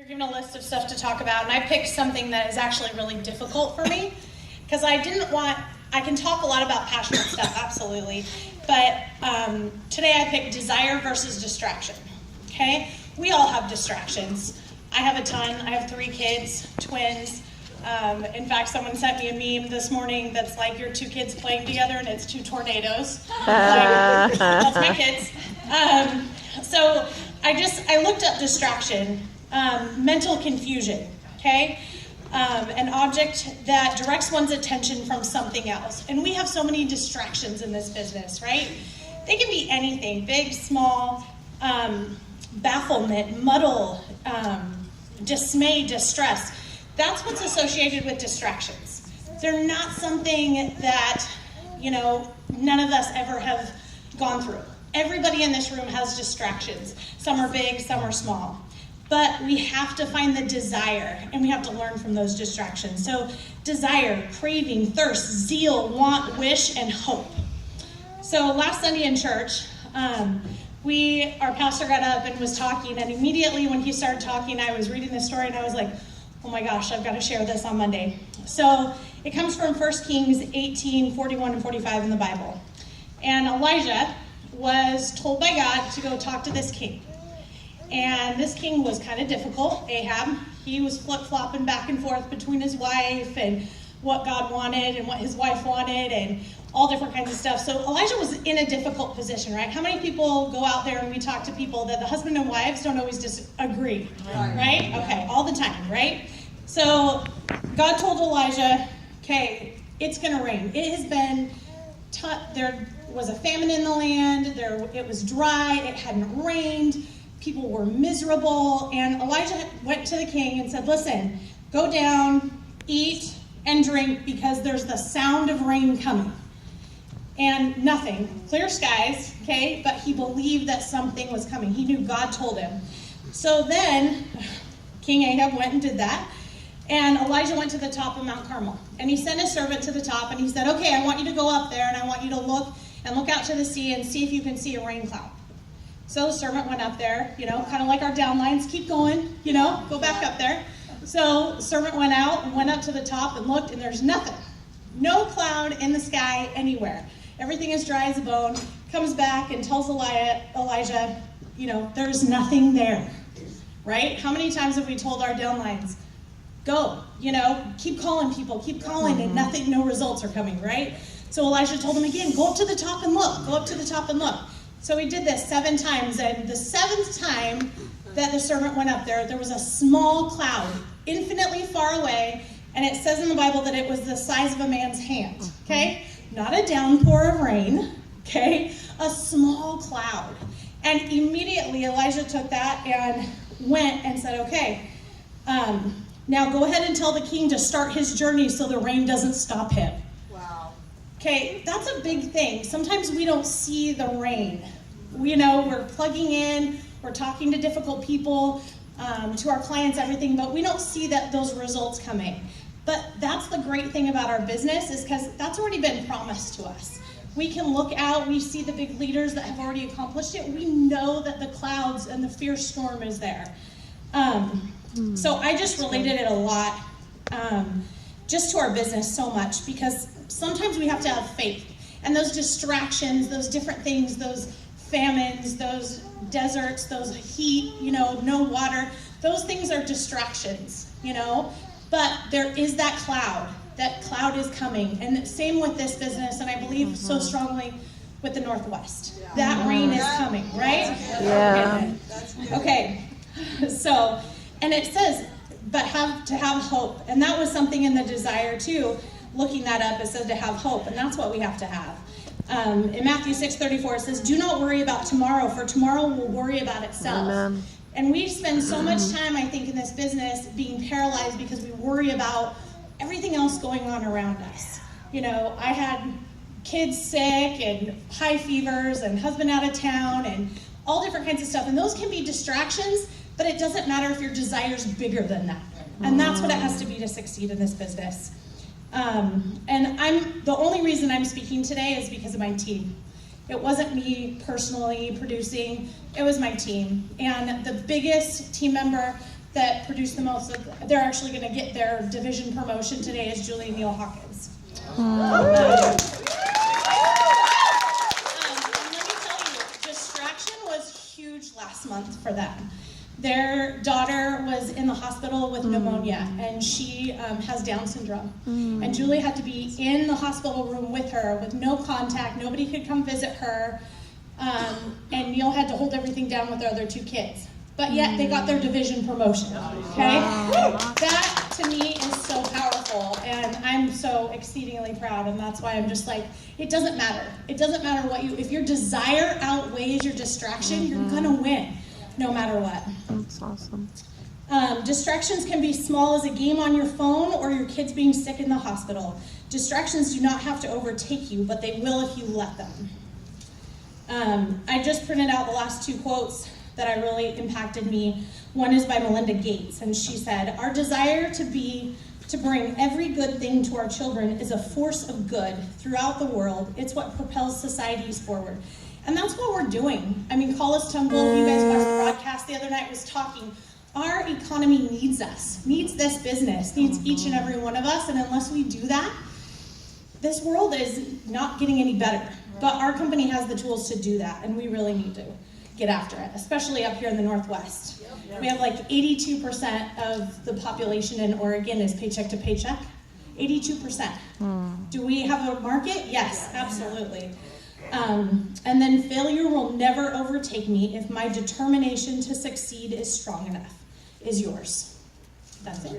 given a list of stuff to talk about, and I picked something that is actually really difficult for me, because I can talk a lot about passionate stuff, absolutely, but today I picked desire versus distraction, okay? We all have distractions. I have a ton. I have 3 kids, twins. In fact, someone sent me a meme this morning that's like your 2 kids playing together and it's 2 tornadoes. That's my kids. So I looked up distraction, mental confusion, okay? An object that directs one's attention from something else. And we have so many distractions in this business, right? They can be anything, big, small, bafflement, muddle, dismay, distress. That's what's associated with distractions. They're not something that, none of us ever have gone through. Everybody in this room has distractions. Some are big, some are small. But we have to find the desire, and we have to learn from those distractions. So desire, craving, thirst, zeal, want, wish, and hope. So last Sunday in church, our pastor got up and was talking, and immediately when he started talking, I was reading this story, and I was like, oh my gosh, I've got to share this on Monday. So it comes from 1 Kings 18, 41 and 45 in the Bible. And Elijah was told by God to go talk to this king. And this king was kind of difficult, Ahab. He was flip-flopping back and forth between his wife and what God wanted and what his wife wanted and all different kinds of stuff. So Elijah was in a difficult position, right? How many people go out there and we talk to people that the husband and wives don't always disagree, right? Okay, all the time, right? So God told Elijah, okay, it's going to rain. It has been, there was a famine in the land. It was dry. It hadn't rained. People were miserable. And Elijah went to the king and said, listen, go down, eat, and drink because there's the sound of rain coming. And nothing. Clear skies, okay? But he believed that something was coming. He knew God told him. So then King Ahab went and did that. And Elijah went to the top of Mount Carmel. And he sent his servant to the top and he said, okay, I want you to go up there and I want you to look out to the sea and see if you can see a rain cloud. So the servant went up there, kind of like our downlines, keep going, go back up there. So the servant went out and went up to the top and looked, and there's nothing. No cloud in the sky anywhere. Everything is dry as a bone. Comes back and tells Elijah, there's nothing there, right? How many times have we told our downlines, go, keep calling people, keep calling, and nothing, no results are coming, right? So Elijah told him again, go up to the top and look, go up to the top and look. So he did this 7 times, and the 7th time that the servant went up there, there was a small cloud, infinitely far away, and it says in the Bible that it was the size of a man's hand, okay? Not a downpour of rain, okay? A small cloud. And immediately Elijah took that and went and said, okay, now go ahead and tell the king to start his journey so the rain doesn't stop him. Wow. Okay, that's a big thing. Sometimes we don't see the rain. We're plugging in, we're talking to difficult people, to our clients, everything, but we don't see those results coming. But that's the great thing about our business, is because that's already been promised to us. We can look out, we see the big leaders that have already accomplished it. We know that the clouds and the fierce storm is there. So I just related it a lot, just to our business so much, because sometimes we have to have faith. And those distractions, those different things, those famines, those deserts, those heat, no water, those things are distractions, but there is that cloud is coming. And same with this business, and I believe so strongly with the Northwest. Yeah. That rain is coming, right? Yeah. Okay, so, and it says, but to have hope. And that was something in the desire too. Looking that up, it says to have hope, and that's what we have to have. In Matthew 6:34, it says, do not worry about tomorrow, for tomorrow will worry about itself. Amen. And we spend so much time, I think, in this business being paralyzed because we worry about everything else going on around us. I had kids sick and high fevers and husband out of town and all different kinds of stuff. And those can be distractions, but it doesn't matter if your desire's bigger than that. And that's what it has to be to succeed in this business. And the only reason I'm speaking today is because of my team. It wasn't me personally producing, it was my team. And the biggest team member that produce the most, they're actually going to get their division promotion today is Julie and Neil Hawkins. And let me tell you, distraction was huge last month for them. Their daughter was in the hospital with pneumonia, and she has Down syndrome. And Julie had to be in the hospital room with her with no contact. Nobody could come visit her. And Neil had to hold everything down with their other 2 kids. But yet they got their division promotion, okay? That, to me, is so powerful, and I'm so exceedingly proud, and that's why I'm just like, it doesn't matter. It doesn't matter what if your desire outweighs your distraction, you're gonna win, no matter what. That's awesome. Distractions can be small as a game on your phone or your kids being sick in the hospital. Distractions do not have to overtake you, but they will if you let them. I just printed out the last 2 quotes that I really impacted me. One is by Melinda Gates, and she said, "Our desire to bring every good thing to our children is a force of good throughout the world. It's what propels societies forward." And that's what we're doing. I mean, Collis Tumble, you guys watched the broadcast the other night, was talking. Our economy needs us, needs this business, needs each and every one of us, and unless we do that, this world is not getting any better. But our company has the tools to do that, and we really need to get after it, especially up here in the Northwest. We have like 82% of the population in Oregon is paycheck to paycheck. 82%. Do we have a market? Yes, absolutely. And then failure will never overtake me if my determination to succeed is strong enough. Is yours. That's it.